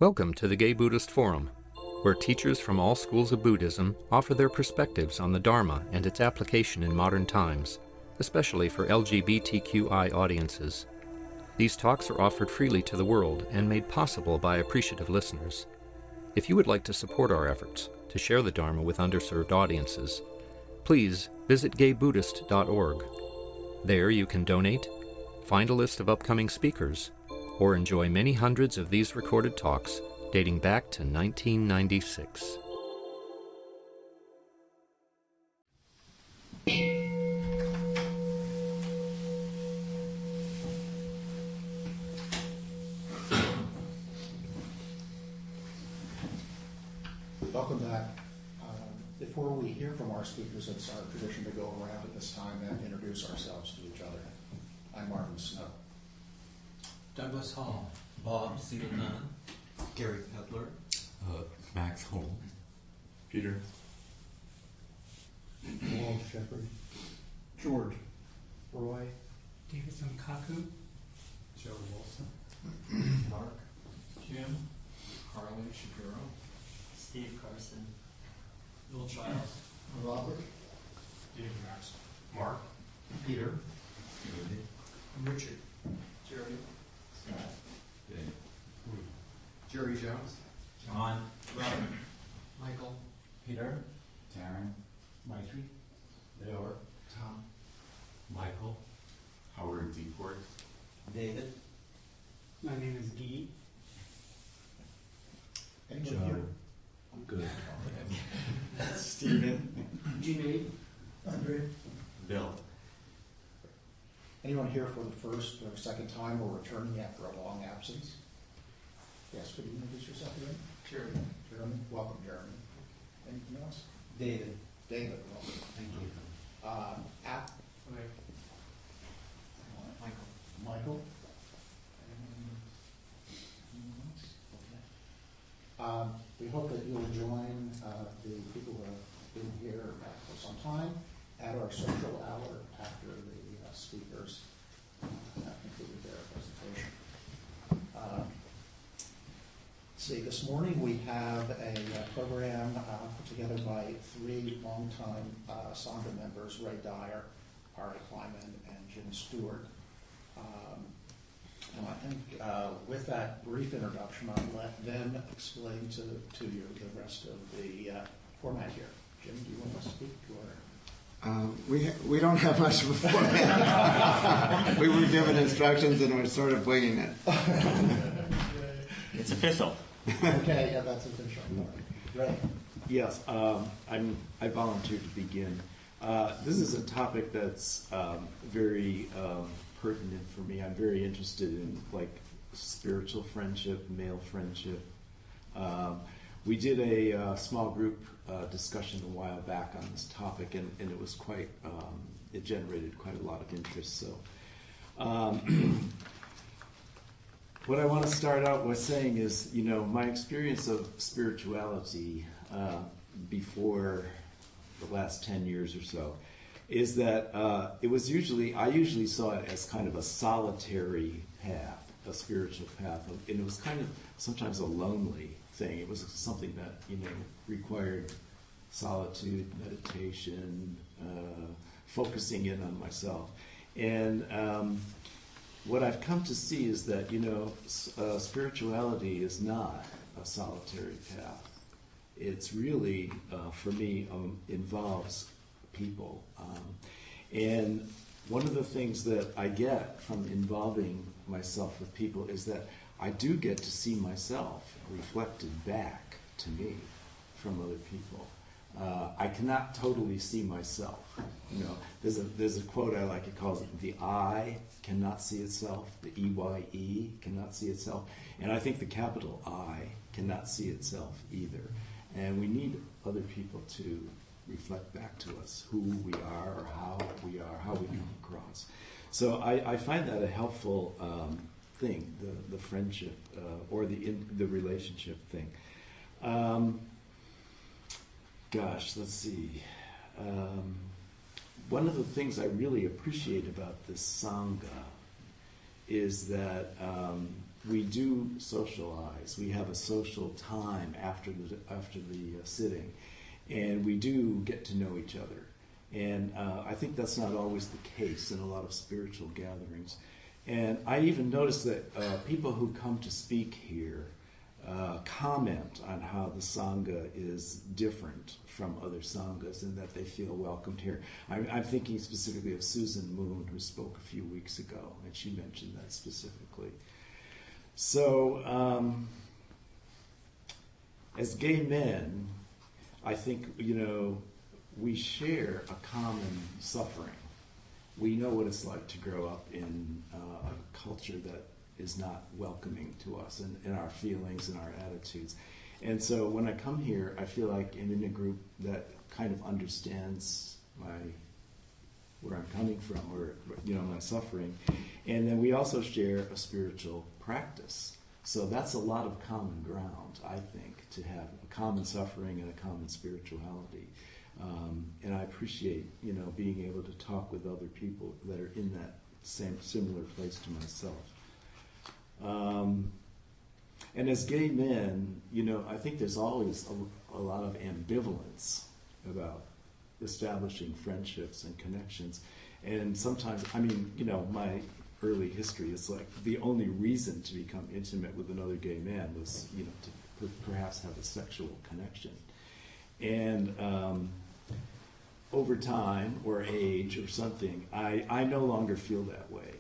Welcome to the Gay Buddhist Forum, where teachers from all schools of Buddhism offer their perspectives on the Dharma and its application in modern times, especially for LGBTQI audiences. These talks are offered freely to the world and made possible by appreciative listeners. If you would like to support our efforts to share the Dharma with underserved audiences, please visit gaybuddhist.org. There you can donate, find a list of upcoming speakers, or enjoy many hundreds of these recorded talks dating back to 1996. Welcome back. Before we hear from our speakers, it's our tradition to go around at this time and introduce ourselves to each other. I'm Martin Snow. Douglas Hall. Bob Seelman. Gary Cutler. Max Holm. Peter. Walt Shepard. George. Roy. Davidson Kaku. Joe Wilson. Mark. Jim. Carly Shapiro. Steve Carson. Bill Childs. Robert. Dave Max. Mark. Peter. Richard. Jerry. Scott. Jerry Jones. John. Robert. Michael. Peter. Taryn. Maitri. Leor. Tom. Michael. Howard Deeport. David. My name is Guy. Anyone here? I'm good. Stephen. Junaid. Andre. Bill. Anyone here for the first or second time or returning after a long absence? Yes, could you introduce yourself again? Jeremy. Jeremy. Welcome, Jeremy. Anything else? David. David, welcome. Thank you. Michael. Michael. We hope that you'll join the people who have been here for some time at our social hour after the speakers have concluded their presentation. See, this morning we have a program put together by three longtime sangha members, Dyer, Ari Kleiman, and Jim Stewart. And I think with that brief introduction, I'll let them explain to you the rest of the format here. Jim, do you want to speak to We don't have much of a format. We were given instructions and we're sort of winging it. It's official. Okay, yeah, that's official. Right. Yes, I volunteered to begin. This is a topic that's very pertinent for me. I'm very interested in spiritual friendship, male friendship. We did a small group discussion a while back on this topic, and it was quite, it generated quite a lot of interest. So what I want to start out with saying is, my experience of spirituality before the last 10 years or so is that I usually saw it as kind of a solitary path, a spiritual path, and it was kind of sometimes a lonely thing. It was something that, required solitude, meditation, focusing in on myself. And what I've come to see is that, spirituality is not a solitary path. It's really, for me, involves people. And one of the things that I get from involving myself with people is that I do get to see myself reflected back to me from other people. I cannot totally see myself. There's a quote I like. It calls it the I cannot see itself. The EYE cannot see itself. And I think the capital I cannot see itself either. And we need other people to reflect back to us who we are or how we are, how we come across. So I find that a helpful thing, the friendship or the relationship thing. Let's see. One of the things I really appreciate about this sangha is that we do socialize. We have a social time after the sitting, and we do get to know each other. And I think that's not always the case in a lot of spiritual gatherings. And I even noticed that people who come to speak here comment on how the sangha is different from other sanghas and that they feel welcomed here. I'm thinking specifically of Susan Moon, who spoke a few weeks ago, and she mentioned that specifically. So, as gay men, I think, we share a common suffering. We know what it's like to grow up in a culture that is not welcoming to us and our feelings and our attitudes. And so when I come here, I feel like I'm in a group that kind of understands where I'm coming from, or my suffering. And then we also share a spiritual practice. So that's a lot of common ground, I think, to have a common suffering and a common spirituality. And I appreciate, being able to talk with other people that are in that similar place to myself. And as gay men, I think there's always a lot of ambivalence about establishing friendships and connections. And sometimes, my early history is like the only reason to become intimate with another gay man was, to perhaps have a sexual connection. And over time or age or something, I no longer feel that way.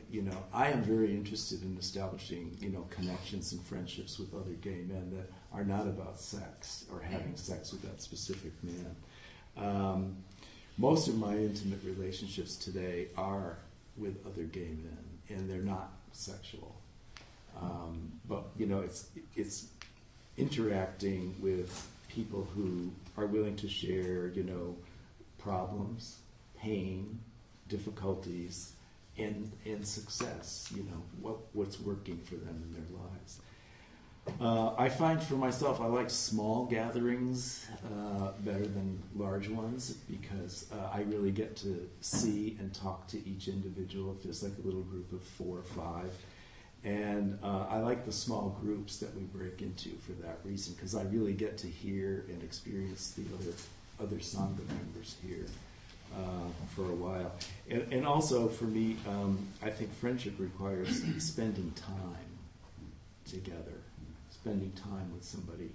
I am very interested in establishing, connections and friendships with other gay men that are not about sex or having sex with that specific man. Most of my intimate relationships today are with other gay men, and they're not sexual. But it's interacting with people who are willing to share, problems, pain, difficulties, and success, what's working for them in their lives. I find for myself, I like small gatherings better than large ones because I really get to see and talk to each individual. It feels like a little group of 4 or 5. And I like the small groups that we break into for that reason, because I really get to hear and experience the other sangha members here for a while. And also for me, I think friendship requires spending time together, spending time with somebody.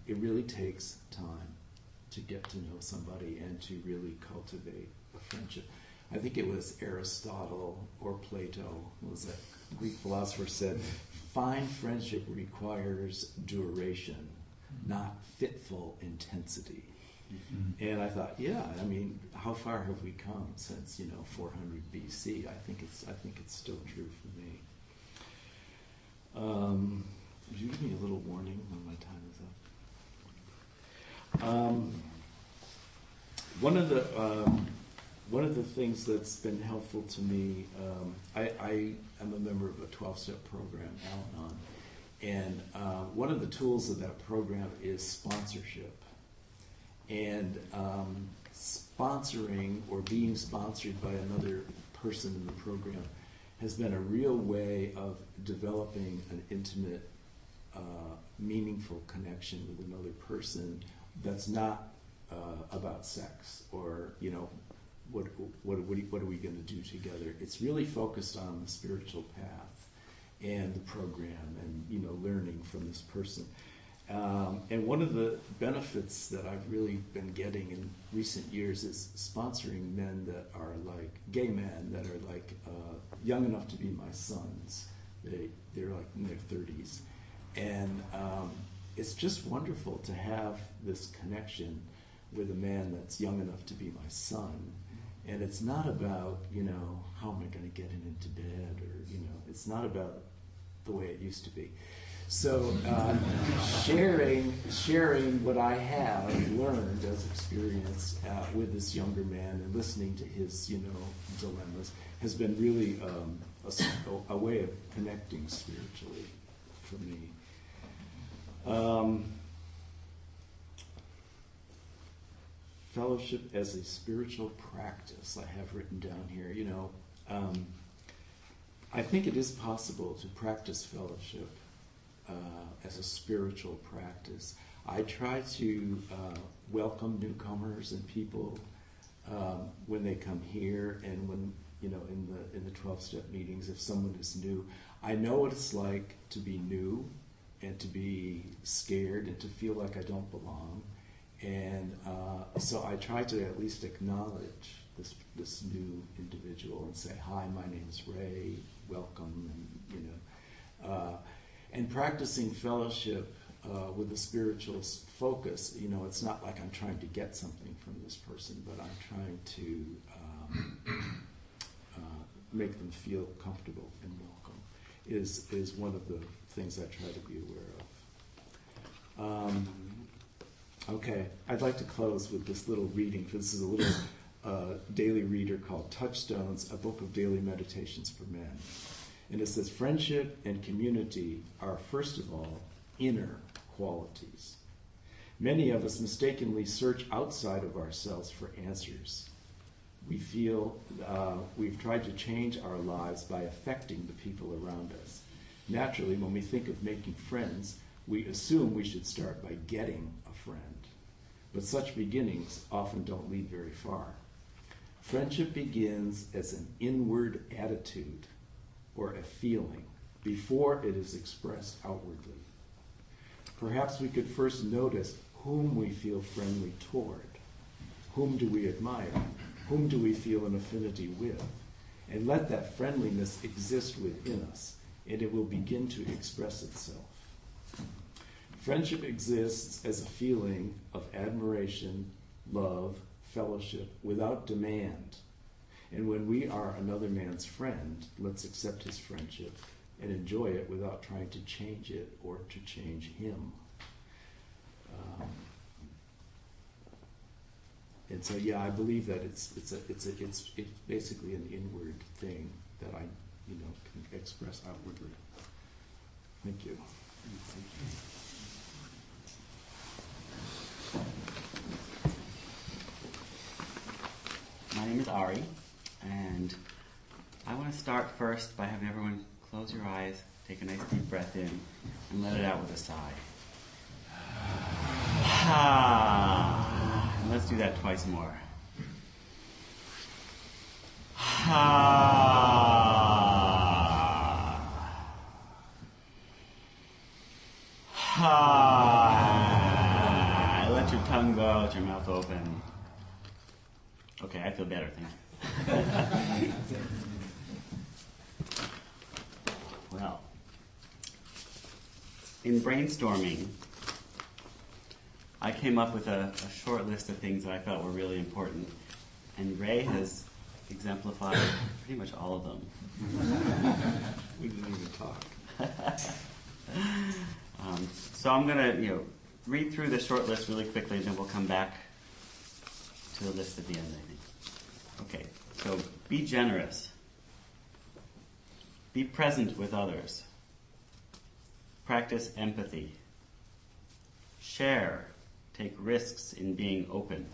It really takes time to get to know somebody and to really cultivate a friendship. I think it was Aristotle or Plato, was a Greek philosopher, said, fine friendship requires duration, not fitful intensity. Mm-hmm. And I thought, how far have we come since 400 BC? I think it's still true for me. Would you give me a little warning when my time is up? One of the things that's been helpful to me, I am a member of a 12-step program, Al-Anon, and one of the tools of that program is sponsorship. And sponsoring or being sponsored by another person in the program has been a real way of developing an intimate, meaningful connection with another person that's not about sex or, what are we going to do together? It's really focused on the spiritual path and the program and, learning from this person. And one of the benefits that I've really been getting in recent years is sponsoring men that are like, gay men that are like young enough to be my sons. They're like in their 30s. And it's just wonderful to have this connection with a man that's young enough to be my son. And it's not about, how am I going to get him into bed or, it's not about the way it used to be. So sharing what I have learned as experience with this younger man and listening to his, dilemmas has been really a way of connecting spiritually for me. Fellowship as a spiritual practice, I have written down here. I think it is possible to practice fellowship as a spiritual practice. I try to welcome newcomers and people when they come here, and when in the 12-step meetings, if someone is new. I know what it's like to be new and to be scared and to feel like I don't belong, and so I try to at least acknowledge this new individual and say, "Hi, my name is Ray. Welcome," and practicing fellowship with a spiritual focus. It's not like I'm trying to get something from this person, but I'm trying to make them feel comfortable and welcome. Is one of the things I try to be aware of. Okay, I'd like to close with this little reading. This is a little daily reader called Touchstones, a book of daily meditations for men. And it says, friendship and community are, first of all, inner qualities. Many of us mistakenly search outside of ourselves for answers. We feel we've tried to change our lives by affecting the people around us. Naturally, when we think of making friends, we assume we should start by getting a friend. But such beginnings often don't lead very far. Friendship begins as an inward attitude or a feeling before it is expressed outwardly. Perhaps we could first notice whom we feel friendly toward. Whom do we admire? Whom do we feel an affinity with? And let that friendliness exist within us, and it will begin to express itself. Friendship exists as a feeling of admiration, love, fellowship, without demand. And when we are another man's friend, let's accept his friendship and enjoy it without trying to change it or to change him. And so, I believe that it's basically an inward thing that I, can express outwardly. Thank you. My name is Ari, and I want to start first by having everyone close your eyes, take a nice deep breath in, and let it out with a sigh. And let's do that twice more. Let your tongue go, let your mouth open. Okay, I feel better, thank you. Well, in brainstorming, I came up with a short list of things that I felt were really important, and Ray has exemplified pretty much all of them. We didn't even talk. So I'm going to, read through the short list really quickly, and then we'll come back to the list at the end, I think. Okay, so be generous. Be present with others. Practice empathy. Share. Take risks in being open.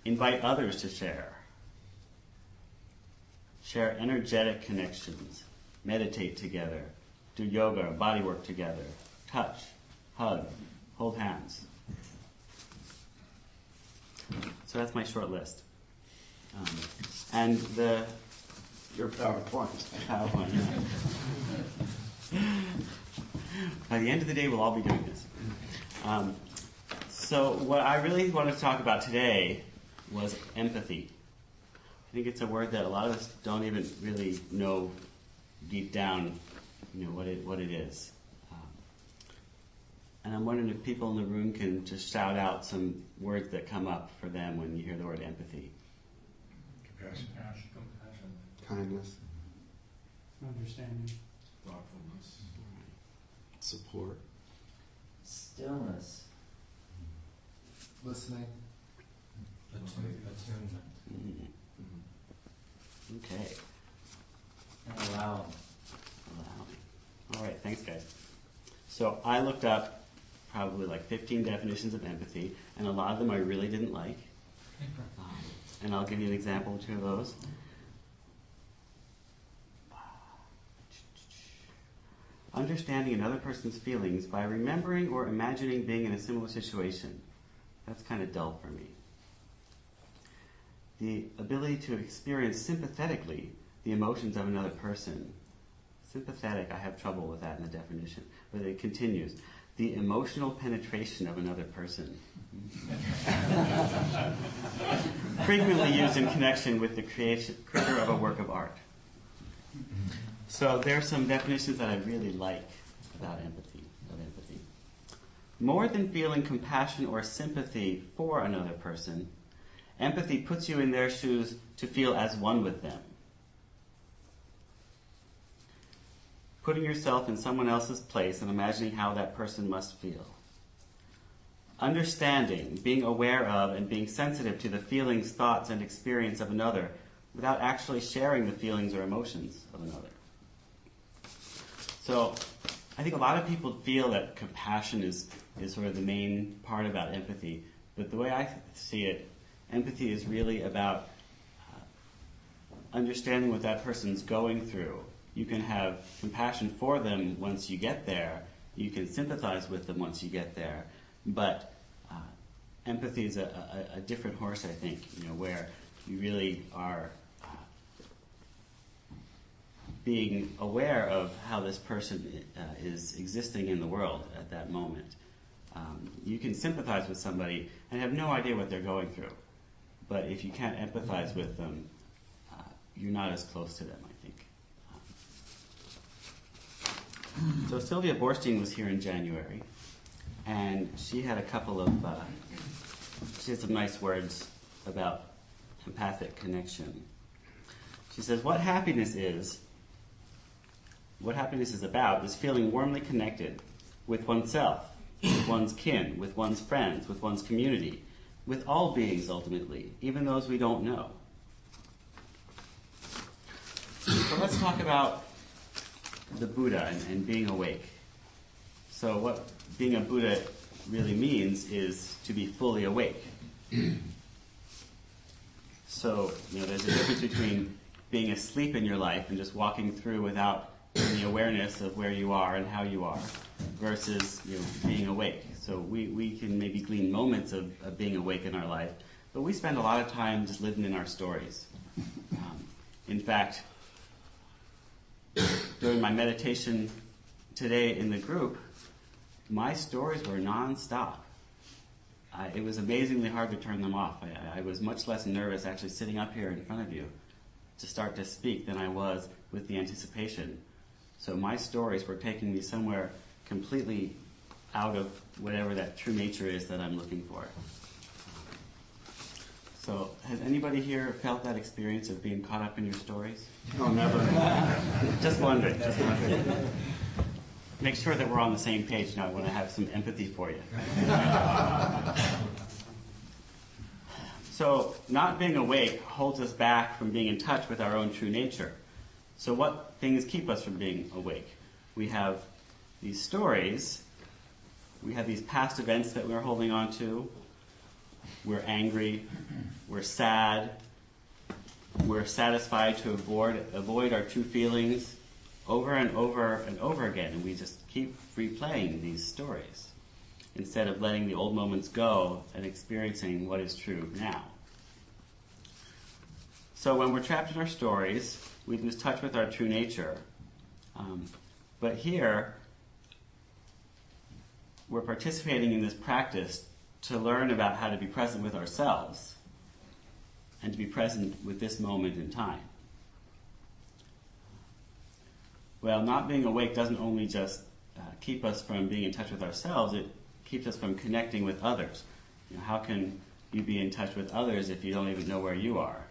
Invite others to share. Share energetic connections. Meditate together. Do yoga, body work together. Touch, hug, hold hands. So that's my short list. And Your PowerPoint. PowerPoint, yeah. By the end of the day, we'll all be doing this. So what I really wanted to talk about today was empathy. I think it's a word that a lot of us don't even really know deep down, what it is. And I'm wondering if people in the room can just shout out some words that come up for them when you hear the word empathy. Compassion. Kindness. Understanding. Thoughtfulness. Support. Stillness. Listening. Attunement. Okay. And allowing. All right, thanks, guys. So I looked up probably like 15 definitions of empathy, and a lot of them I really didn't like. And I'll give you an example or two of those. understanding another person's feelings by remembering or imagining being in a similar situation. That's kind of dull for me. The ability to experience sympathetically the emotions of another person. Sympathetic, I have trouble with that in the definition, but it continues. The emotional penetration of another person. Frequently used in connection with the creator of a work of art. So there are some definitions that I really like about empathy. More than feeling compassion or sympathy for another person, empathy puts you in their shoes to feel as one with them. Putting yourself in someone else's place and imagining how that person must feel. Understanding, being aware of, and being sensitive to the feelings, thoughts, and experience of another without actually sharing the feelings or emotions of another. So, I think a lot of people feel that compassion is sort of the main part about empathy, but the way I see it, empathy is really about understanding what that person's going through. You can have compassion for them once you get there. You can sympathize with them once you get there. But empathy is a different horse, I think, where you really are being aware of how this person is existing in the world at that moment. You can sympathize with somebody and have no idea what they're going through. But if you can't empathize with them, you're not as close to them, I think. So Sylvia Borstein was here in January, and she had she had some nice words about empathic connection. She says, what happiness is about is feeling warmly connected with oneself, with one's kin, with one's friends, with one's community, with all beings ultimately, even those we don't know. So let's talk about the Buddha and being awake. So what being a Buddha really means is to be fully awake. So, there's a difference between being asleep in your life and just walking through without any awareness of where you are and how you are, versus being awake. So we can maybe glean moments of being awake in our life, but we spend a lot of time just living in our stories. In fact, during my meditation today in the group, my stories were nonstop. It was amazingly hard to turn them off. I was much less nervous actually sitting up here in front of you to start to speak than I was with the anticipation. So my stories were taking me somewhere completely out of whatever that true nature is that I'm looking for. So has anybody here felt that experience of being caught up in your stories? No, never. Just wondering. Make sure that we're on the same page now. I want to have some empathy for you. So not being awake holds us back from being in touch with our own true nature. So what things keep us from being awake? We have these stories. We have these past events that we're holding on to. We're angry. We're sad. We're satisfied to avoid our true feelings over and over and over again. And we just keep replaying these stories instead of letting the old moments go and experiencing what is true now. So when we're trapped in our stories, we lose touch with our true nature. But here, we're participating in this practice to learn about how to be present with ourselves and to be present with this moment in time. Well, not being awake doesn't only just keep us from being in touch with ourselves, it keeps us from connecting with others. How can you be in touch with others if you don't even know where you are?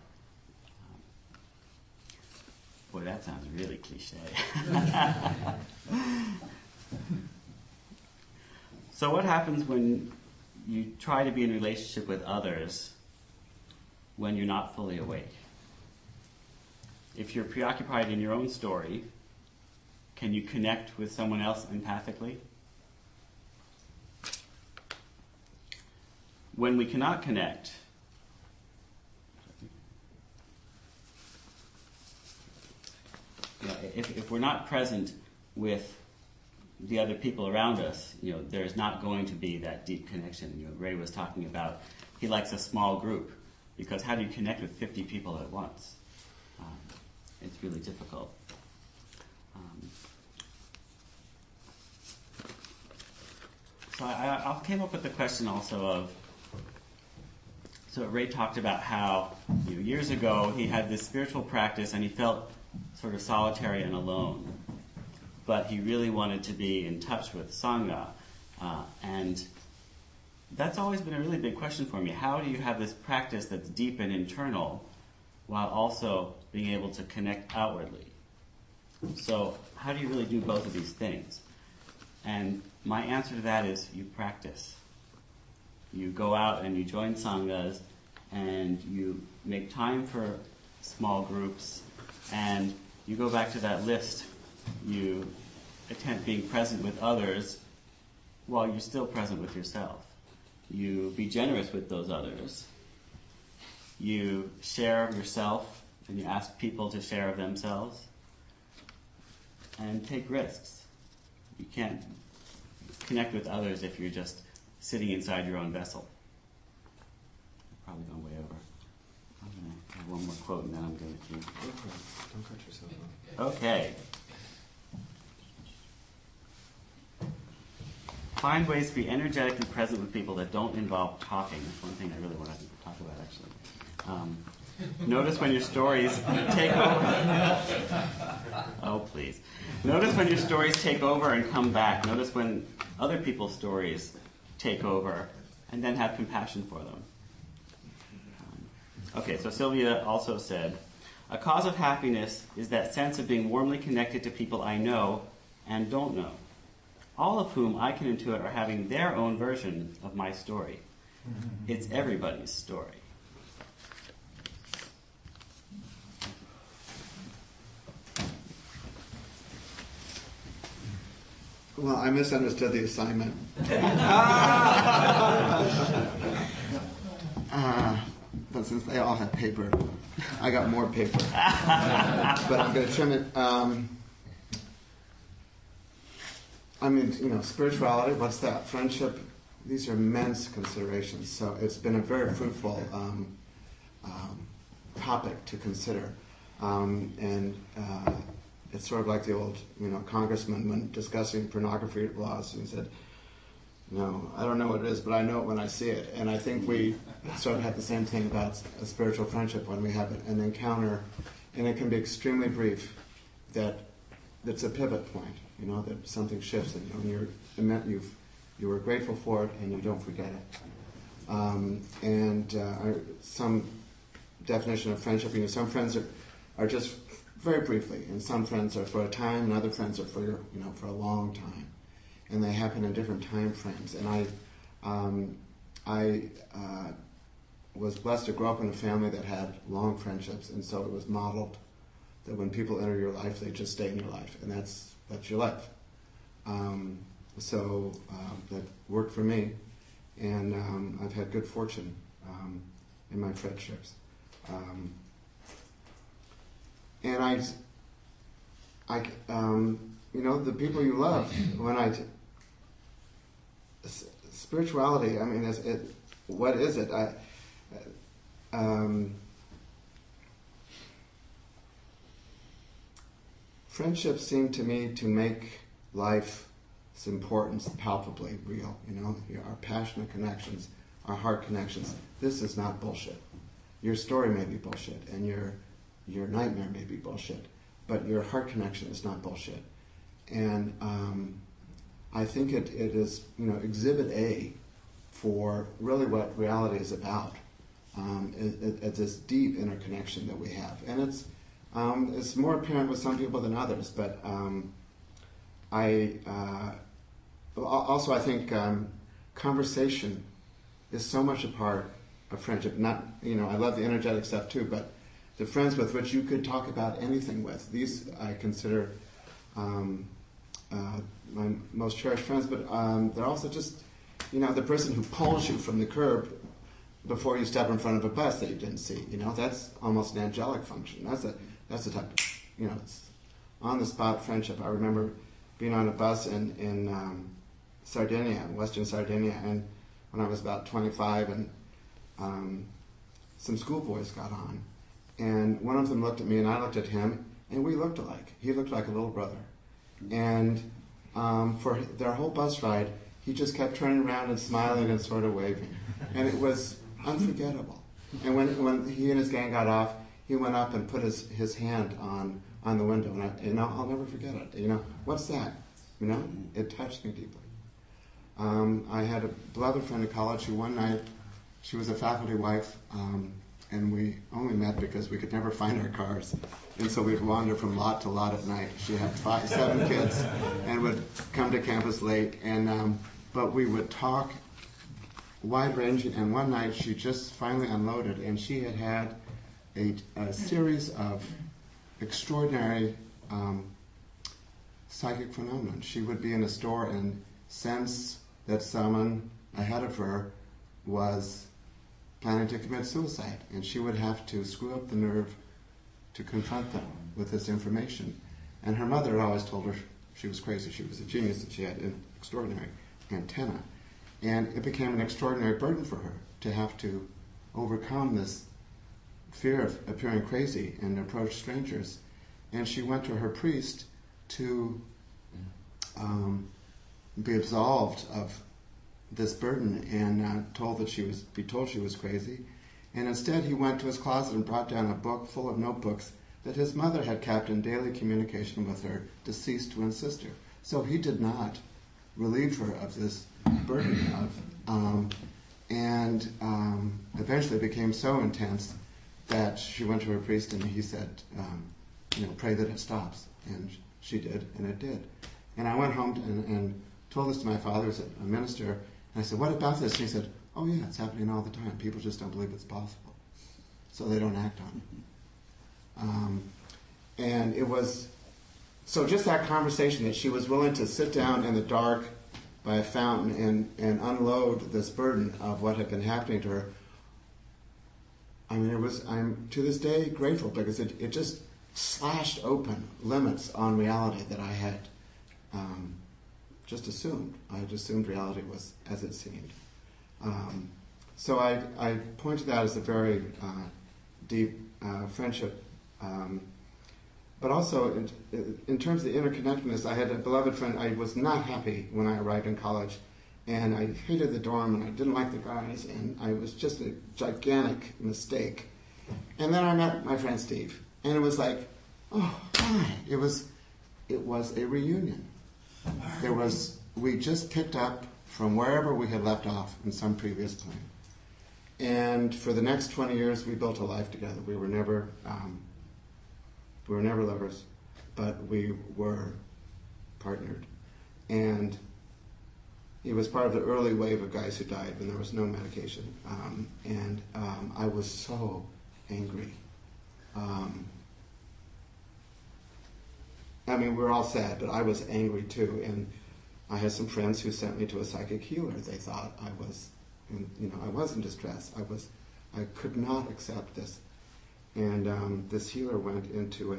Boy, that sounds really cliche. So what happens when you try to be in relationship with others when you're not fully awake? If you're preoccupied in your own story, can you connect with someone else empathically? When we cannot connect, if we're not present with the other people around us, there's not going to be that deep connection. Ray was talking about he likes a small group because how do you connect with 50 people at once? It's really difficult. So I came up with the question also of, so Ray talked about how years ago he had this spiritual practice and he felt sort of solitary and alone. But he really wanted to be in touch with sangha. And that's always been a really big question for me. How do you have this practice that's deep and internal while also being able to connect outwardly? So how do you really do both of these things? And my answer to that is you practice. You go out and you join sanghas and you make time for small groups and you go back to that list. You attempt being present with others while you're still present with yourself. You be generous with those others. You share of yourself and you ask people to share of themselves. And take risks. You can't connect with others if you're just sitting inside your own vessel. I've probably gone way over. I'm going to have one more quote and then I'm going to... Don't cut yourself off. Okay. Find ways to be energetically present with people that don't involve talking. That's one thing I really want to talk about, actually. Notice when your stories take over. Oh, please. Notice when your stories take over and come back. Notice when other people's stories take over, and then have compassion for them. Okay, so Sylvia also said, a cause of happiness is that sense of being warmly connected to people I know and don't know, all of whom I can intuit are having their own version of my story. It's everybody's story. Well, I misunderstood the assignment. But since they all have paper, I got more paper. But I'm going to trim it. Spirituality, what's that? Friendship, these are immense considerations. So it's been a very fruitful topic to consider. It's sort of like the old, congressman when discussing pornography laws. He said, I don't know what it is, but I know it when I see it. And I think we sort of have the same thing about a spiritual friendship when we have an encounter, and it can be extremely brief, that's a pivot point, that something shifts, and you were grateful for it, and you don't forget it. Some definition of friendship, some friends are just very briefly, and some friends are for a time, and other friends are for for a long time, and they happen in different time frames. And I was blessed to grow up in a family that had long friendships, and so it was modeled that when people enter your life, they just stay in your life, and that's your life. So that worked for me, and I've had good fortune in my friendships. And the people you love, spirituality, what is it? Friendships seem to me to make life's importance palpably real, our passionate connections, our heart connections. This is not bullshit. Your story may be bullshit, and your nightmare may be bullshit, but your heart connection is not bullshit. And I think it is, exhibit A for really what reality is about. It's this deep interconnection that we have. And it's more apparent with some people than others, but I think conversation is so much a part of friendship. Not, I love the energetic stuff too, but the friends with which you could talk about anything with, these I consider my most cherished friends, but they're also just, the person who pulls you from the curb before you step in front of a bus that you didn't see. That's almost an angelic function. That's the type of, it's on the spot friendship. I remember being on a bus in Sardinia, Western Sardinia, and when I was about 25, and some schoolboys got on, and one of them looked at me, and I looked at him, and we looked alike. He looked like a little brother, and for their whole bus ride, he just kept turning around and smiling and sort of waving, and it was unforgettable. And when he and his gang got off, he went up and put his hand on the window, and I'll never forget it. What's that? It touched me deeply. I had a beloved friend in college who one night, she was a faculty wife, and we only met because we could never find our cars. And so we'd wander from lot to lot at night. She had 7 kids and would come to campus late. But we would talk wide-ranging. And one night she just finally unloaded, and she had a series of extraordinary psychic phenomena. She would be in a store and sense that someone ahead of her was planning to commit suicide, and she would have to screw up the nerve to confront them with this information. And her mother had always told her she was crazy, she was a genius, and she had an extraordinary antenna. And it became an extraordinary burden for her to have to overcome this fear of appearing crazy and approach strangers. And she went to her priest to be absolved of this burden, and told that she was crazy. And instead he went to his closet and brought down a book full of notebooks that his mother had kept in daily communication with her deceased twin sister. So he did not relieve her of this burden and eventually it became so intense that she went to her priest and he said, pray that it stops. And she did, and it did. And I went home and told this to my father, who's a minister, and I said, what about this? And he said, oh yeah, it's happening all the time. People just don't believe it's possible. So they don't act on it. And it was, so just that conversation that she was willing to sit down in the dark by a fountain and unload this burden of what had been happening to her. I mean, I'm to this day grateful because it just slashed open limits on reality that I had just assumed. I had assumed reality was as it seemed. So I point to that as a very deep friendship. But also, in terms of the interconnectedness, I had a beloved friend. I was not happy when I arrived in college, and I hated the dorm, and I didn't like the guys, and I was just a gigantic mistake. And then I met my friend Steve, and it was like, oh, God. It was a reunion. We just picked up from wherever we had left off in some previous plane. And for the next 20 years, we built a life together. We were never lovers, but we were partnered. And he was part of the early wave of guys who died when there was no medication. I was so angry. We were all sad, but I was angry too. And I had some friends who sent me to a psychic healer. They thought I was in distress. I could not accept this. And this healer went into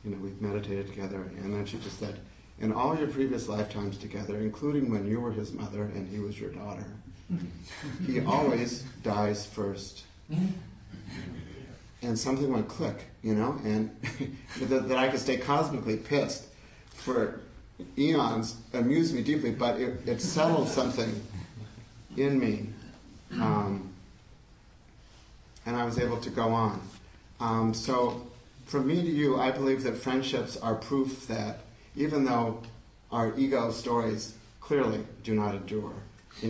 we meditated together, and then she just said, in all your previous lifetimes together, including when you were his mother and he was your daughter, he always dies first. And something went click, and that I could stay cosmically pissed for eons amused me deeply, but it settled something in me. And I was able to go on. So from me to you, I believe that friendships are proof that even though our ego stories clearly do not endure,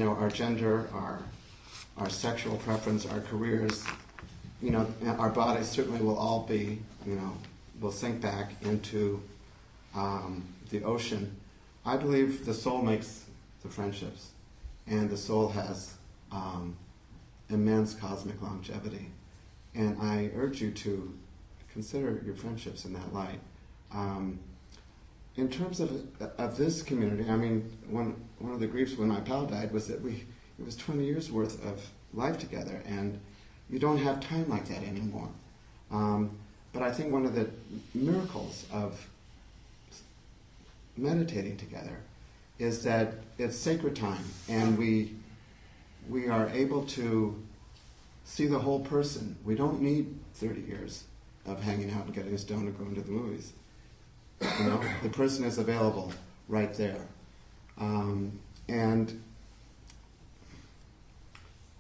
our gender, our sexual preference, our careers, our bodies certainly will all be, will sink back into the ocean. I believe the soul makes the friendships, and the soul has immense cosmic longevity. And I urge you to consider your friendships in that light. In terms of this community, one of the griefs when my pal died was that it was 20 years worth of life together, and you don't have time like that anymore. But I think one of the miracles of meditating together is that it's sacred time, and we are able to see the whole person. We don't need 30 years of hanging out and getting stoned and going to the movies. You know, the person is available right there. And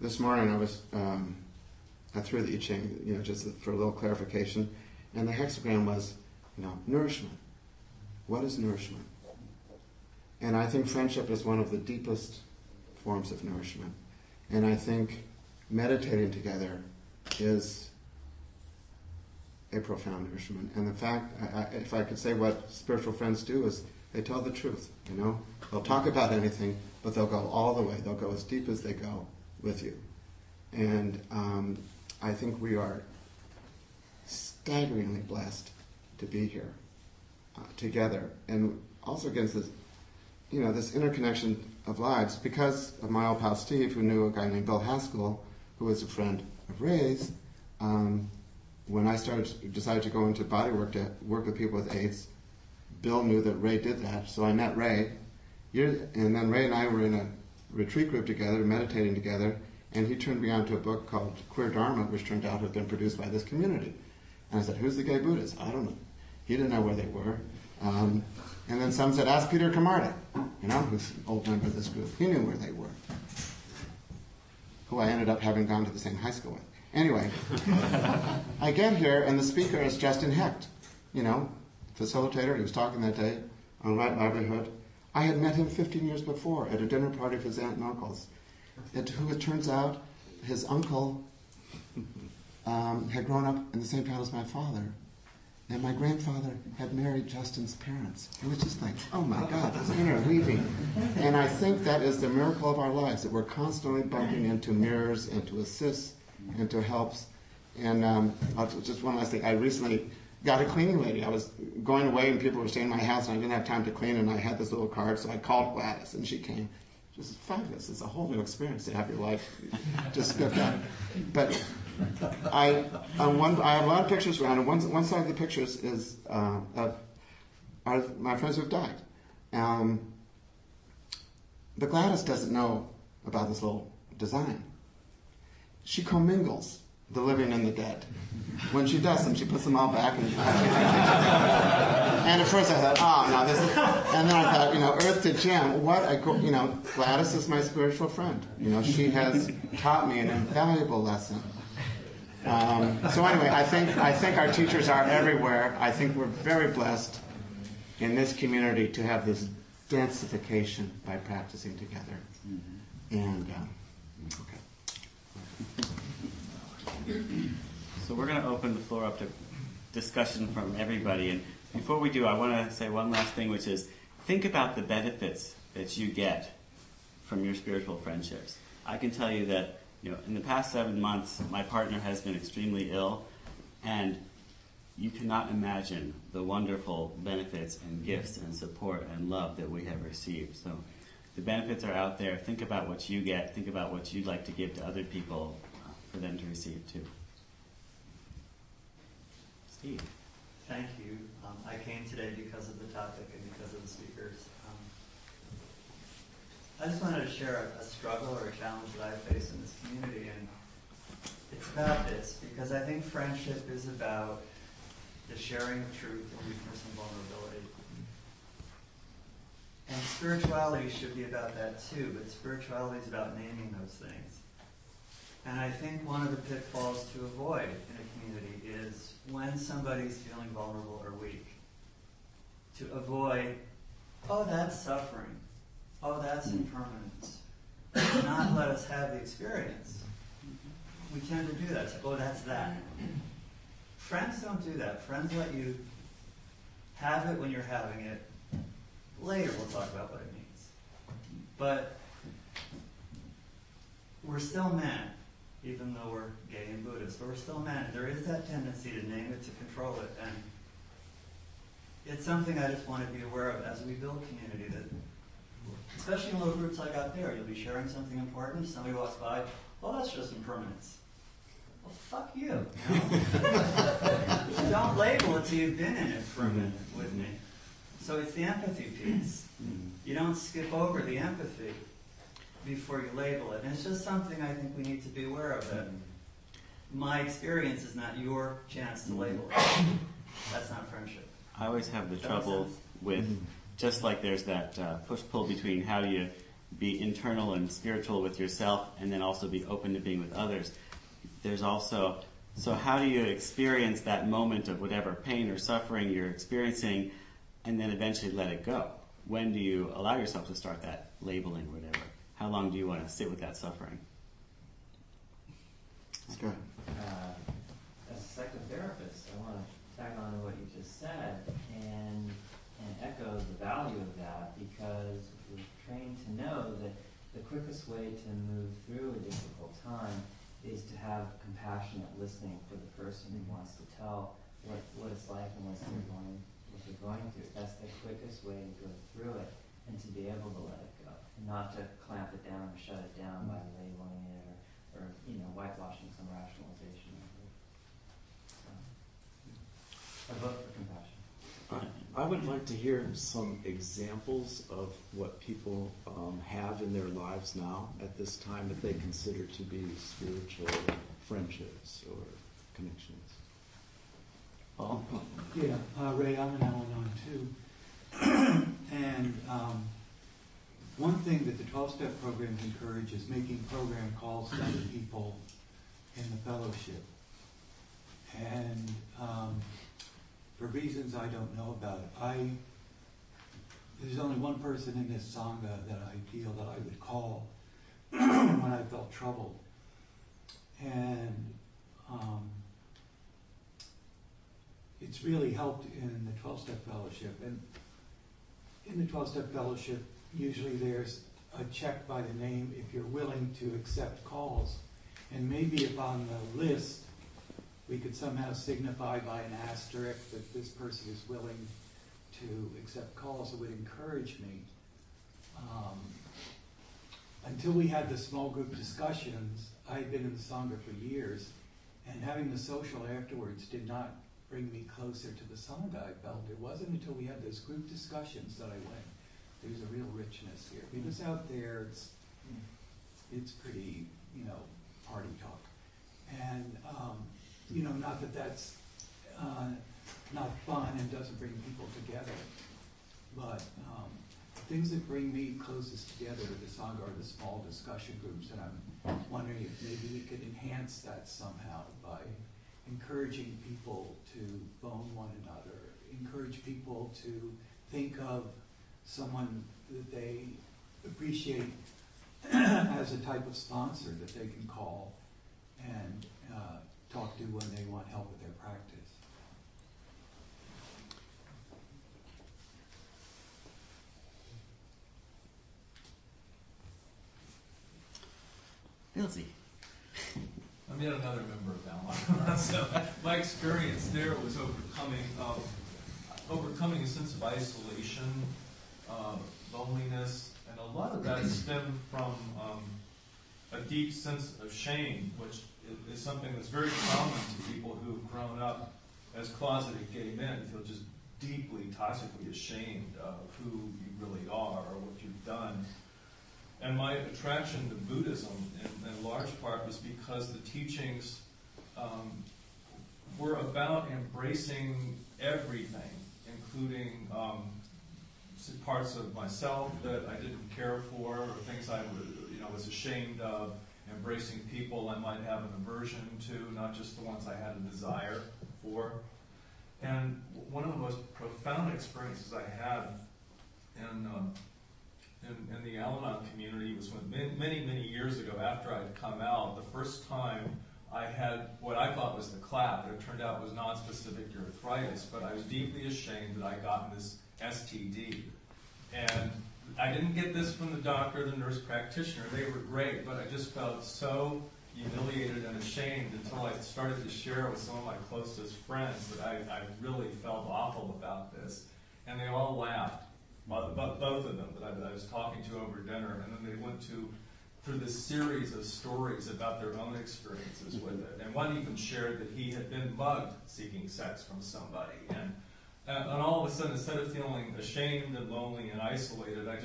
this morning I threw the I Ching, you know, just for a little clarification, and the hexagram was, you know, nourishment. What is nourishment? And I think friendship is one of the deepest forms of nourishment. And I think meditating together is a profound nourishment. And the fact, if I could say what spiritual friends do, is they tell the truth, you know? They'll talk about anything, but they'll go all the way. They'll go as deep as they go with you. And I think we are staggeringly blessed to be here together. And also against this, you know, this interconnection of lives, because of my old pal Steve, who knew a guy named Bill Haskell, who was a friend of Ray's. When I decided to go into body work to work with people with AIDS, Bill knew that Ray did that, so I met Ray. And then Ray and I were in a retreat group together, meditating together, and he turned me on to a book called Queer Dharma, which turned out to have been produced by this community. And I said, who's the gay Buddhist? I don't know. He didn't know where they were. And then some said, ask Peter Camarda, you know, who's an old member of this group. He knew where they were, who I ended up having gone to the same high school with. Anyway, I get here, and the speaker is Justin Hecht, you know, facilitator. He was talking that day on right livelihood. I had met him 15 years before at a dinner party of his aunt and uncles, who it turns out his uncle had grown up in the same town as my father. And my grandfather had married Justin's parents. It was just like, oh my God, this interweaving. And I think that is the miracle of our lives, that we're constantly bumping into mirrors and to assists and to helps. And just one last thing. I recently got a cleaning lady. I was going away and people were staying in my house and I didn't have time to clean, and I had this little card, so I called Gladys and she came. This is fabulous. It's a whole new experience to have your life just spiffed out. But I have a lot of pictures around, and one side of the pictures is are my friends who have died. But Gladys doesn't know about this little design. She commingles the living and the dead. When she does them, she puts them all back. And at first I thought, oh, no, this is... And then I thought, you know, Earth to Gem, Gladys is my spiritual friend. You know, she has taught me an invaluable lesson. So anyway, I think our teachers are everywhere. I think we're very blessed in this community to have this densification by practicing together. And, okay. So we're going to open the floor up to discussion from everybody. And before we do, I want to say one last thing, which is think about the benefits that you get from your spiritual friendships. I can tell you that, you know, in the past 7 months, my partner has been extremely ill, and you cannot imagine the wonderful benefits and gifts and support and love that we have received. So the benefits are out there. Think about what you get. Think about what you'd like to give to other people for them to receive too. Steve. Thank you. I came today because of the topic and because of the speakers. I just wanted to share a struggle or a challenge that I face in this community, and it's about this, because I think friendship is about the sharing of truth and weakness and vulnerability. And spirituality should be about that too, but spirituality is about naming those things. And I think one of the pitfalls to avoid in a community is when somebody's feeling vulnerable or weak, to avoid, oh, that's suffering. Oh, that's impermanence. Not let us have the experience. We tend to do that. Oh, that's that. Friends don't do that. Friends let you have it when you're having it. Later we'll talk about what it means. But we're still men, even though we're gay and Buddhist. But we're still men. There is that tendency to name it, to control it. And it's something I just want to be aware of as we build community, that especially in little groups like out there, you'll be sharing something important, somebody walks by, well, that's just impermanence. Well, fuck you. You know? Don't label it till you've been in it for a minute with me. So it's the empathy piece. You don't skip over the empathy before you label it. And it's just something I think we need to be aware of, that my experience is not your chance to label it. That's not friendship. I always have the Does that make trouble sense? with, just like there's that push-pull between how do you be internal and spiritual with yourself and then also be open to being with others. There's also, so how do you experience that moment of whatever pain or suffering you're experiencing and then eventually let it go? When do you allow yourself to start that labeling or whatever? How long do you want to sit with that suffering? That's good. As a psychotherapist, I want to tag on to what you just said and echo the value of that, because we're trained to know that the quickest way to move through a difficult time is to have compassionate listening for the person who wants to tell what it's like and what they're going through. That's the quickest way to go through it, and to be able to let it go, and not to clamp it down or shut it down by labeling it or whitewashing some rationalization of it. So, I vote for compassion. I would like to hear some examples of what people have in their lives now at this time that they consider to be spiritual friendships or connections. Paul? Yeah, Ray, I'm an Al-Anon too. And one thing that the 12-step programs encourage is making program calls to other people in the fellowship. And for reasons I don't know about, there's only one person in this sangha that I feel that I would call when I felt troubled. And it's really helped in the 12-step fellowship. And in the 12-step fellowship, usually there's a check by the name if you're willing to accept calls. And maybe if on the list we could somehow signify by an asterisk that this person is willing to accept calls, it would encourage me. Until we had the small group discussions, I had been in the Sangha for years, and having the social afterwards did not bring me closer to the Sangha, I felt. It wasn't until we had those group discussions that I went, there's a real richness here. Because out there, it's pretty, party talk. And, not that that's not fun and doesn't bring people together, but things that bring me closest together to the Sangha are the small discussion groups, and I'm wondering if maybe we could enhance that somehow by encouraging people to phone one another, encourage people to think of someone that they appreciate as a type of sponsor that they can call and talk to when they want help with their practice. Bilsey. I'm yet another member of Al-Anon. So my experience there was overcoming a sense of isolation, loneliness, and a lot of that stemmed from a deep sense of shame, which is something that's very common to people who've grown up as closeted gay men. You feel just deeply, toxically ashamed of who you really are or what you've done. And my attraction to Buddhism, in large part, was because the teachings were about embracing everything, including parts of myself that I didn't care for, or things I was ashamed of, embracing people I might have an aversion to, not just the ones I had a desire for. And one of the most profound experiences I had in the Al-Anon community was when many, many years ago, after I'd come out, the first time I had what I thought was the clap, but it turned out it was non-specific arthritis, but I was deeply ashamed that I'd gotten this STD. And I didn't get this from the doctor, the nurse practitioner. They were great, but I just felt so humiliated and ashamed until I started to share it with some of my closest friends that I really felt awful about this. And they all laughed, both of them that I was talking to over dinner, and then they went through this series of stories about their own experiences with it. And one even shared that he had been mugged seeking sex from somebody. And And all of a sudden, instead of feeling ashamed and lonely and isolated, I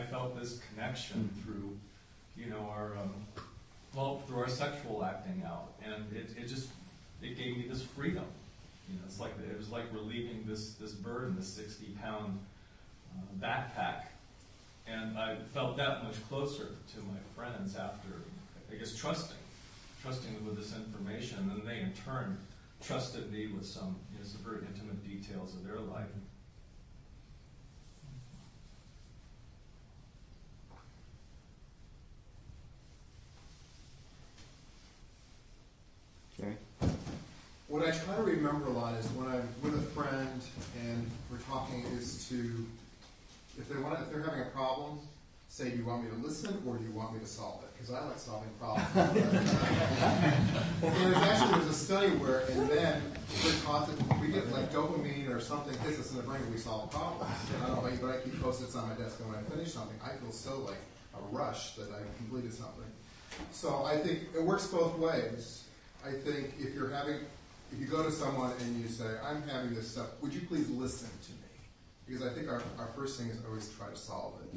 felt this connection through, through our sexual acting out, and it gave me this freedom. It was like relieving this burden, this 60-pound backpack, and I felt that much closer to my friends after, I guess, trusting them with this information, and they in turn trusted me with some very intimate details of their life. Jerry? What I try to remember a lot is when I'm with a friend and we're talking is to, if they're having a problem, say, do you want me to listen or do you want me to solve it? Because I like solving problems. And there's a study where, and then we're taught that we get like dopamine or something hits us in the brain when we solve problems. And I don't know about you, but I keep Post-its on my desk, and when I finish something, I feel so like a rush that I completed something. So I think it works both ways. I think if you go to someone and you say, I'm having this stuff, would you please listen to me? Because I think our first thing is always try to solve it.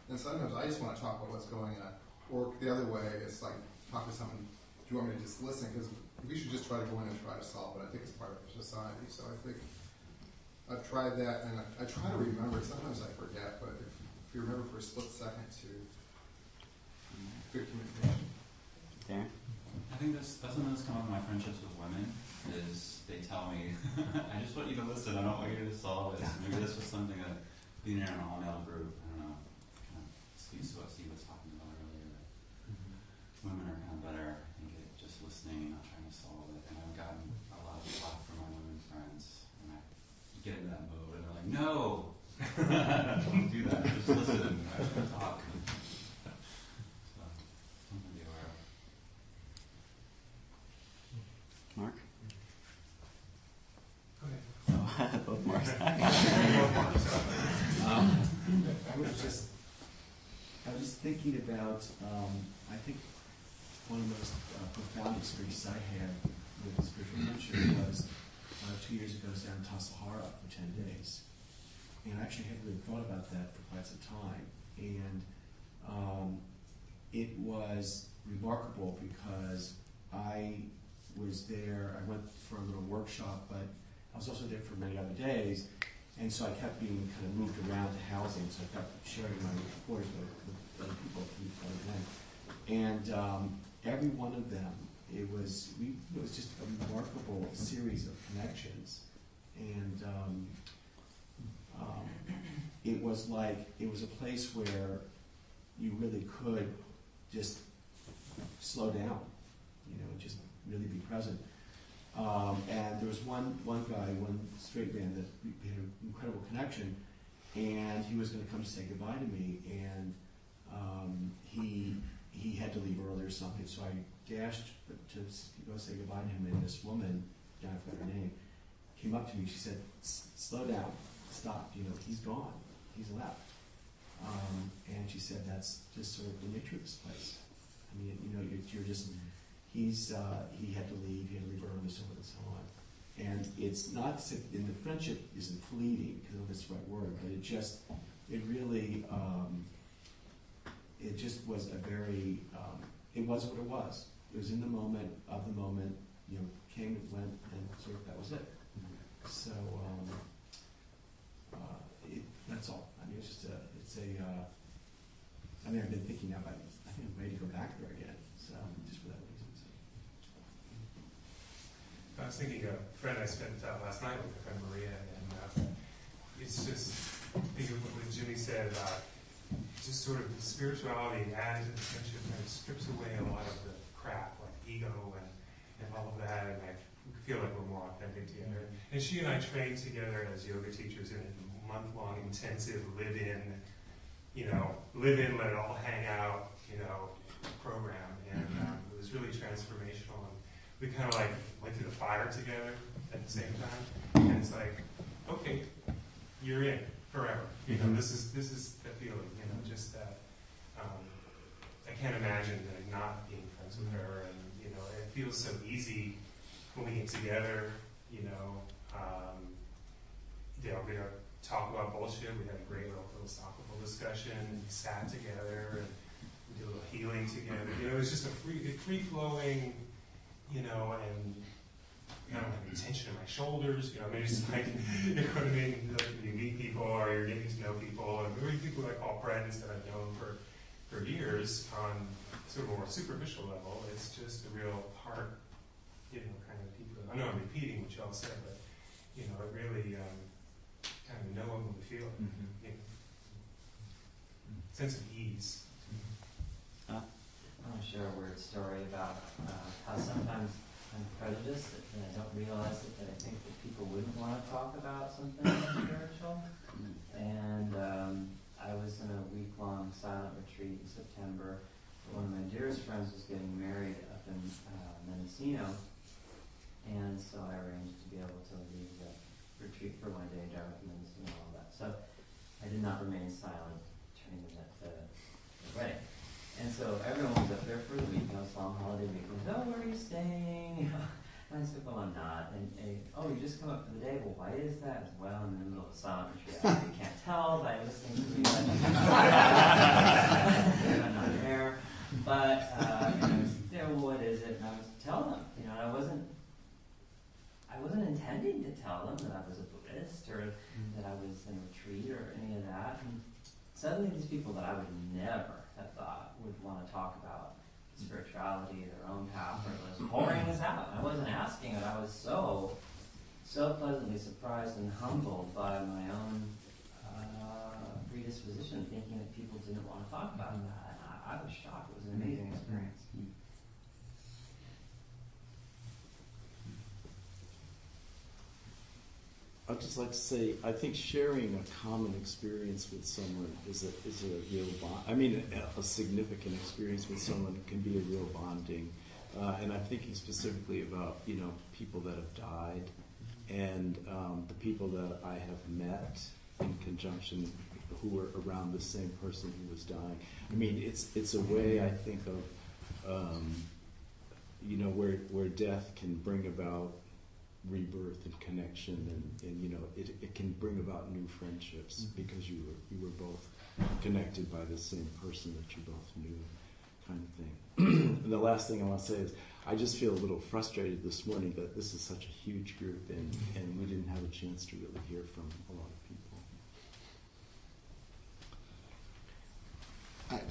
And sometimes I just want to talk about what's going on. Or the other way, it's like, talk to someone, do you want me to just listen? Because we should just try to go in and try to solve it. I think it's part of society. So I think I've tried that, and I try to remember. Sometimes I forget, but if you remember for a split second to good communication. Darren? I think that's something that's come up in my friendships with women, is they tell me, I just want you to listen, I don't want you to solve this. Maybe this was something that being in an all-male group, I don't know, kind of speaks to what Steve was talking about earlier, that women are kind of better, I think, at just listening and not trying to solve it. And I've gotten a lot of flack from my women friends, and I get into that mode, and they're like, no! Don't do that, just listen, I should talk. So, something to be aware of. Mark? Okay. Both Marks. I was just thinking about, I think one of the most profound experiences I had with spiritual mentor was 2 years ago I was down in Tassajara for 10 days. And I actually hadn't really thought about that for quite some time. And it was remarkable because I was there, I went for a little workshop, but I was also there for many other days, and so I kept being kind of moved around to housing, so I kept sharing my quarters with other people from other men. And every one of them, it was just a remarkable series of connections. And it was a place where you really could just slow down, just really be present. And there was one guy, one straight man that we had an incredible connection, and he was going to come say goodbye to me, and he had to leave early or something, so I dashed to go say goodbye to him, and this woman, I forgot her name, came up to me. She said, slow down, stop, he's gone, he's left. And she said, that's just sort of the nature of this place. I mean, you're just... he had to leave early, so on and so on. And it's not, in the friendship isn't fleeting, because I don't know if that's the right word, but it really, it just was a very, it was what it was. It was in the moment, of the moment, came and went, and sort of that was it. So, that's all. I mean, I mean, I've been thinking about it. I think I'm ready to go back there again, so just for that reason. I was thinking of a friend I spent last night with, a friend Maria, and it's just thinking of what Jimmy said about just sort of the spirituality added to the friendship, and it strips away a lot of the crap, like ego and all of that, and I feel like we're more authentic together. And she and I trained together as yoga teachers in a month-long intensive live-in, let it all hang out, program, and it was really transformational. And we kind of like went through the fire together at the same time, and it's like, okay, you're in forever. This is the feeling. Just that. I can't imagine not being friends with her, and it feels so easy when we get together. we don't talk about bullshit. We had a great little philosophical discussion, and we sat together and we did a little healing together. It was just a free-flowing, and I don't have any tension in my shoulders. Maybe it's like, you know what I mean? Like you meet people or you're getting to know people, and maybe people I call friends that I've known for years on sort of a more superficial level. It's just a real heart, kind of people. I know I'm repeating what y'all said, but it really kind of knowable feeling. Sense of ease. I want to share a weird story about how sometimes I'm prejudiced and I don't realize it, that I think that people wouldn't want to talk about something spiritual. And I was in a week-long silent retreat in September. One of my dearest friends was getting married up in Mendocino, and so I arranged to be able to leave the retreat for one day, drive up to Mendocino and all that. So I did not remain silent during the wedding. And so everyone was up there for the week. It was a long holiday weekend. Oh, where are you staying? And I said, well, I'm not. And oh, you just come up for the day. Well, why is that? Well, I'm in the middle of a silent retreat. You can't tell by listening to me. I'm not there. But I was there. Well, what is it? And I was tell them. I wasn't intending to tell them that I was a Buddhist or that I was in a retreat or any of that. And suddenly, these people that I would never have thought would want to talk about spirituality, their own path, or was pouring this out. I wasn't asking it. I was so pleasantly surprised and humbled by my own predisposition, thinking that people didn't want to talk about that. I was shocked. It was an amazing experience. I'd just like to say, I think sharing a common experience with someone is a real bond. I mean, a significant experience with someone can be a real bonding. And I'm thinking specifically about, people that have died and the people that I have met in conjunction who were around the same person who was dying. I mean, it's a way, I think, of, where death can bring about rebirth and connection, and it can bring about new friendships because you were both connected by the same person that you both knew, kind of thing. And the last thing I want to say is I just feel a little frustrated this morning that this is such a huge group and we didn't have a chance to really hear from a lot of people.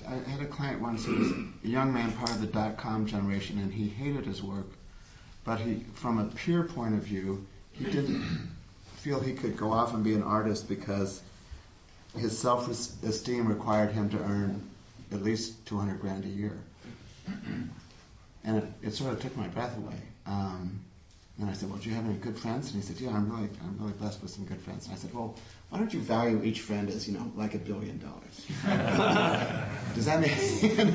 I had a client once who was a young man, part of the .com generation, and he hated his work. But from a pure point of view, he didn't feel he could go off and be an artist because his self-esteem required him to earn at least $200,000 a year. And it sort of took my breath away. And I said, well, do you have any good friends? And he said, yeah, I'm really blessed with some good friends. And I said, well, why don't you value each friend as, like $1 billion? Does that mean...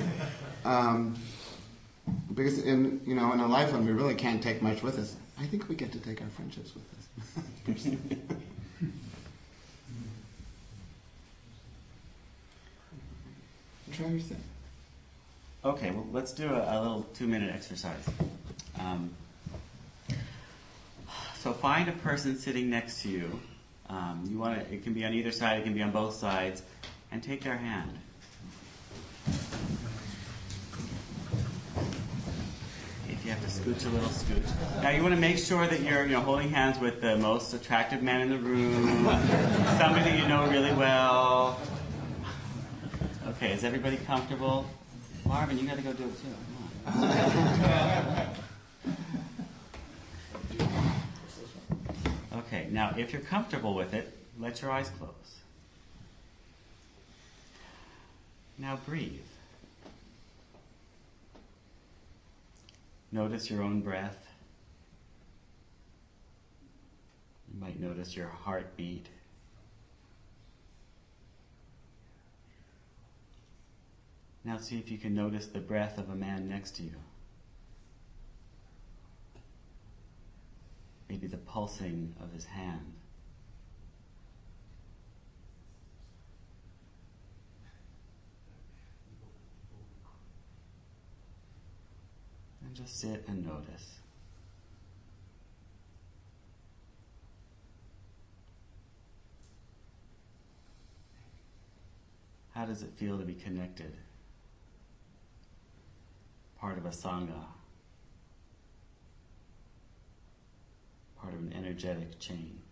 because in a life when we really can't take much with us, I think we get to take our friendships with us. Try your thing. Okay, well, let's do a little 2-minute exercise. So find a person sitting next to you. It can be on either side, it can be on both sides, and take their hand. You have to scooch a little, scooch. Now you want to make sure that you're holding hands with the most attractive man in the room, somebody that you know really well. Okay, is everybody comfortable? Marvin, you got to go do it too. Come on. Okay, now if you're comfortable with it, let your eyes close. Now breathe. Notice your own breath. You might notice your heartbeat. Now see if you can notice the breath of a man next to you. Maybe the pulsing of his hand. And just sit and notice. how does it feel to be connected? Part of a sangha. Part of an energetic chain.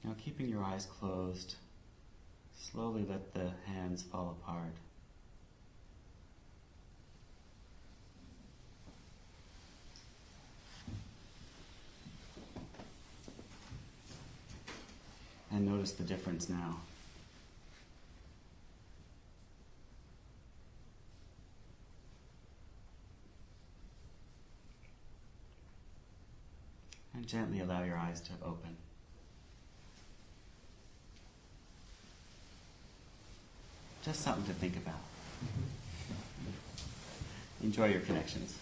Now, keeping your eyes closed, slowly let the hands fall apart. And notice the difference now. And gently allow your eyes to open. Just something to think about. Enjoy your connections.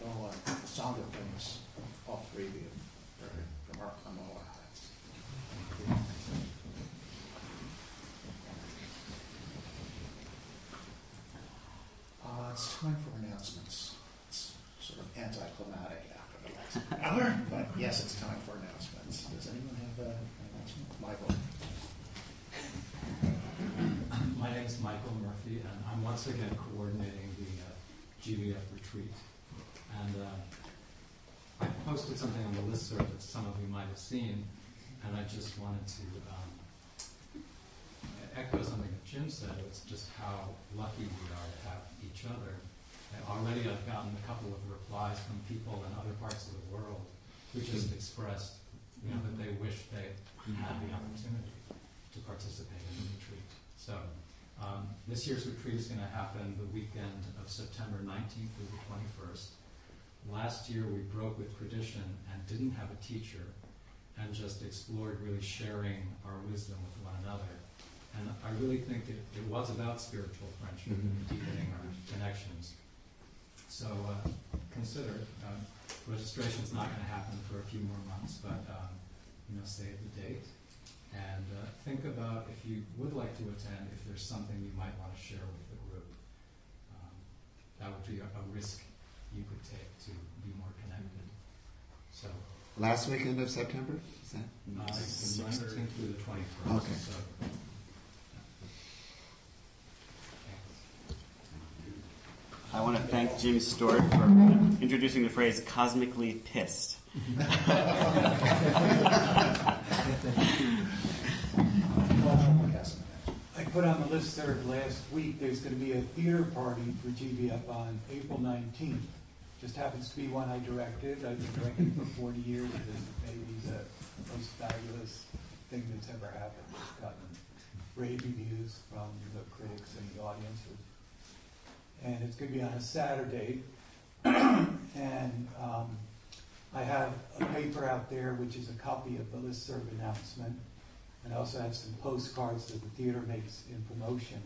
Well, Sangha brings all three of you from our Kamala. It's time for announcements. It's sort of anticlimactic after the last hour, but yes, it's time for announcements. Does anyone have an announcement? Michael. My name is Michael Murphy, and I'm once again coordinating the GVF retreat. And I posted something on the listserv that some of you might have seen, and I just wanted to echo something that Jim said. It's just how lucky we are to have each other. And already I've gotten a couple of replies from people in other parts of the world who just expressed, that they wish they had the opportunity to participate in the retreat. So this year's retreat is going to happen the weekend of September 19th through the 21st. Last year we broke with tradition and didn't have a teacher and just explored really sharing our wisdom with one another. And I really think it was about spiritual friendship and deepening our connections. So consider it. Registration is not going to happen for a few more months, but save the date. And think about, if you would like to attend, if there's something you might want to share with the group. That would be a risk you could take to be more connected. So Last weekend of September? Is that? It's the 19th through the 21st. Okay. So. I want to thank Jim Stewart for introducing the phrase cosmically pissed. I put on the listserv last week, there's going to be a theater party for GVF on April 19th. Just happens to be one I directed. I've been directing for 40 years. It may be the most fabulous thing that's ever happened. It's gotten rave reviews from the critics and the audiences. And it's going to be on a Saturday. And I have a paper out there which is a copy of the listserv announcement. And I also have some postcards that the theater makes in promotion.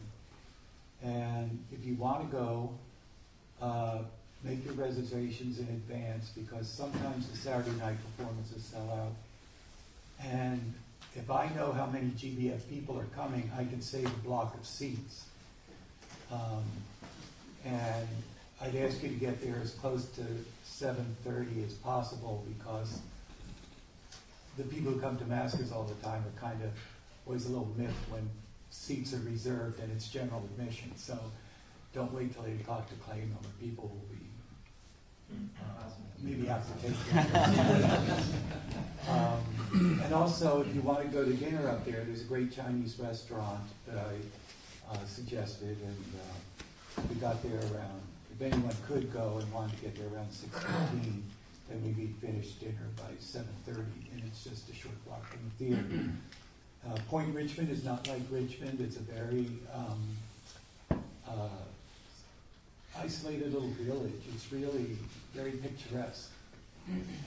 And if you want to go, make your reservations in advance, because sometimes the Saturday night performances sell out. And if I know how many GBF people are coming, I can save a block of seats. And I'd ask you to get there as close to 7:30 as possible, because the people who come to Masters all the time are kind of always a little miffed when seats are reserved and it's general admission. So don't wait till 8 o'clock to claim them, or people will be maybe have to take them. And also, if you want to go to dinner up there, there's a great Chinese restaurant that I suggested, and we got there around, if anyone could go and wanted to get there around 6:15, then we'd be finished dinner by 7:30, and it's just a short walk from the theater. Point Richmond is not like Richmond. It's a very isolated little village. It's really very picturesque.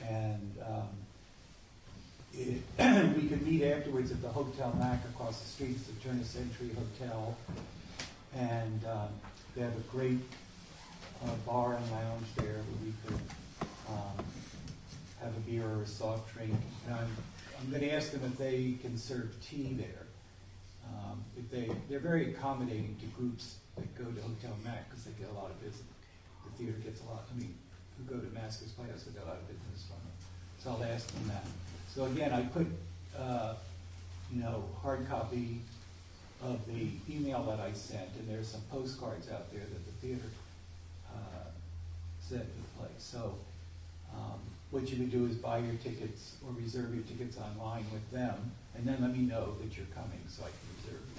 And we could meet afterwards at the Hotel Mac across the street. It's the Turner Century Hotel. And they have a great bar and lounge there where we could have a beer or a soft drink. And I'm going to ask them if they can serve tea there. They're very accommodating to groups that go to Hotel Mac because they get a lot of business. The theater gets a lot, who go to Masker's Playhouse, they get a lot of business from them. So I'll ask them that. So again, I put, hard copy of the email that I sent, and there's some postcards out there that the theater sent to the place. So what you would do is buy your tickets or reserve your tickets online with them, and then let me know that you're coming so I can reserve you.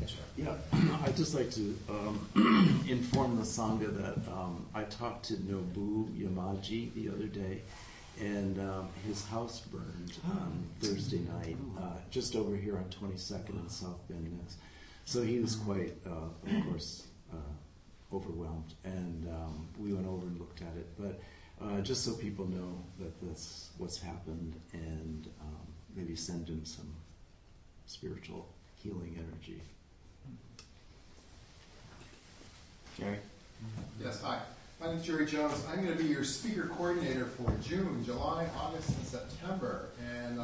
Yes, sir. Yeah, I'd just like to inform the Sangha that I talked to Nobu Yamaji the other day, and his house burned on Thursday night, just over here on 22nd in South Bend, Mass. So he was quite, of course, overwhelmed, and we went over and looked at it. But just so people know that that's what's happened, and maybe send him some spiritual healing energy. Jerry? Yes, hi. My name's Jerry Jones. I'm going to be your speaker coordinator for June, July, August, and September. And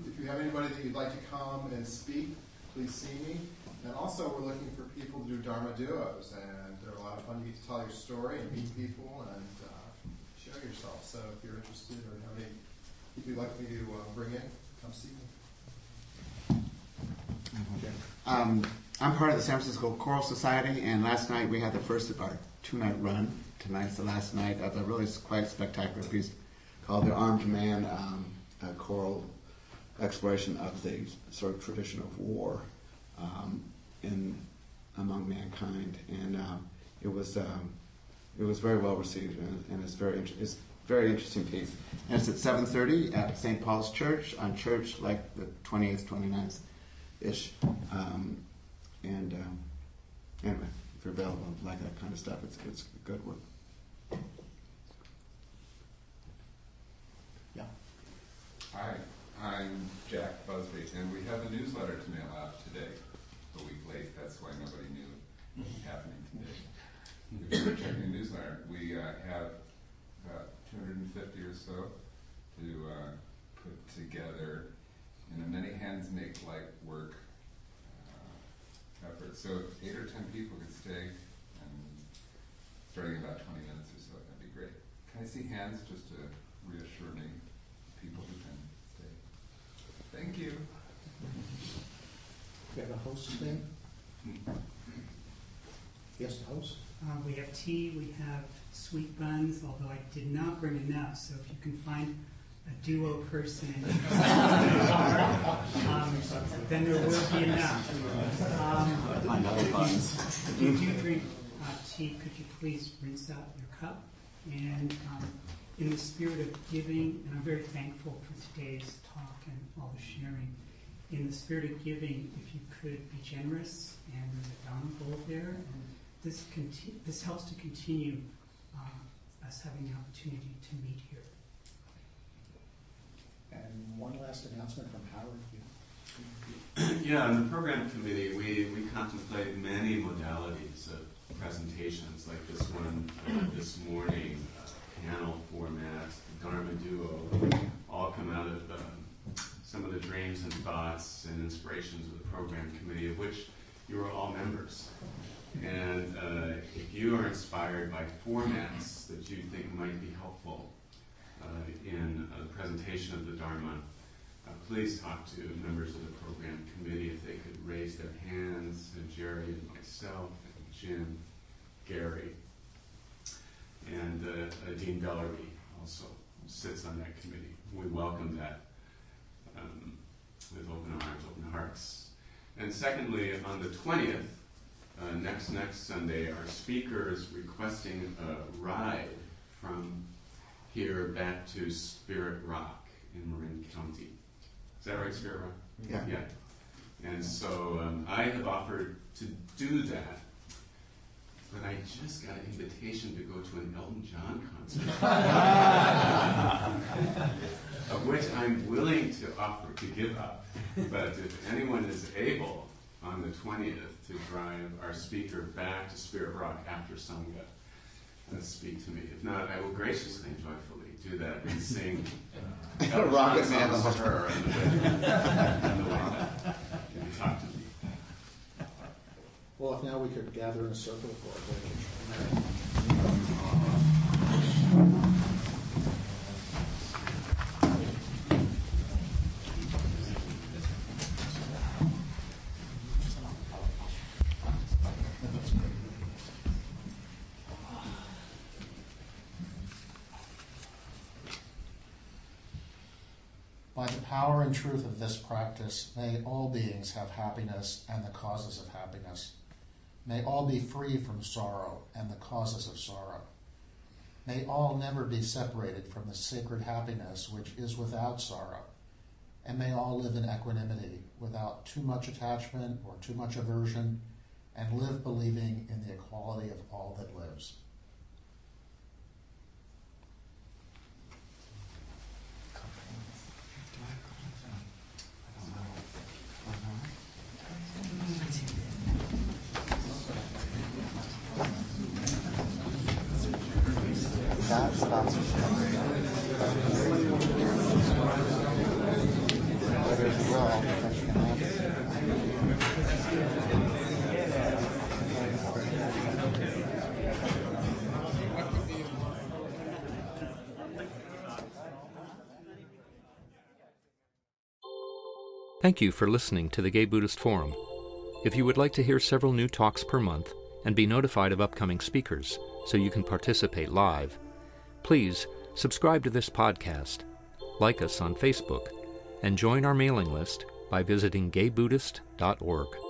if you have anybody that you'd like to come and speak, please see me. And also, we're looking for people to do Dharma duos. And they're a lot of fun. You get to tell your story and meet people and show yourself. So if you're interested or have any people you'd like me to bring in, come see me. I'm part of the San Francisco Choral Society, and last night we had the first of our two-night run. Tonight's the last night of a really quite spectacular piece called The Armed Man, a choral exploration of the sort of tradition of war among mankind. And it was very well received, and it's very interesting piece. And it's at 7:30 at St. Paul's Church, on church like the 28th, 29th-ish. Anyway, if you're available, like that kind of stuff, it's good work. Yeah. Hi, I'm Jack Busby, and we have a newsletter to mail out today, a week late. That's why nobody knew what was happening today. If you were checking the newsletter, we have about 250 or so to put together in a many hands make light work effort. So if 8 or 10 people could stay, and starting in about 20 minutes or so, that'd be great. Can I see hands just to reassure me, people who can stay? Thank you. We have a host thing. Yes, the host. We have tea, we have sweet buns, although I did not bring enough, so if you can find a duo person in then there will be enough. If you do drink tea, could you please rinse out your cup? And in the spirit of giving, and I'm very thankful for today's talk and all the sharing, in the spirit of giving, if you could be generous, and there's a Dharma bowl there, and this helps to continue us having the opportunity to meet here. And one last announcement from Howard. Yeah, in the program committee, we contemplate many modalities of presentations, like this one this morning, panel format, Dharma duo, all come out of some of the dreams and thoughts and inspirations of the program committee, of which you are all members. And if you are inspired by formats that you think might be helpful in the presentation of the Dharma, please talk to members of the program committee if they could raise their hands, Jerry and myself, and Jim, Gary, and Dean Bellerby also sits on that committee. We welcome that with open arms, open hearts. And secondly, on the 20th, next Sunday, our speaker is requesting a ride from here back to Spirit Rock in Marin County. Is that right, Spirit Rock? Yeah. And so I have offered to do that, but I just got an invitation to go to an Elton John concert, of which I'm willing to offer to give up. But if anyone is able on the 20th to drive our speaker back to Spirit Rock after Sangha, speak to me. If not, I will graciously and joyfully do that and sing Rocket Man songs to her and the way that can talk to me. Well, if now we could gather in a circle for a break. By the power and truth of this practice, may all beings have happiness and the causes of happiness. May all be free from sorrow and the causes of sorrow. May all never be separated from the sacred happiness which is without sorrow. And may all live in equanimity, without too much attachment or too much aversion, and live believing in the equality of all that lives. Thank you for listening to the Gay Buddhist Forum. If you would like to hear several new talks per month and be notified of upcoming speakers so you can participate live, please subscribe to this podcast, like us on Facebook, and join our mailing list by visiting gaybuddhist.org.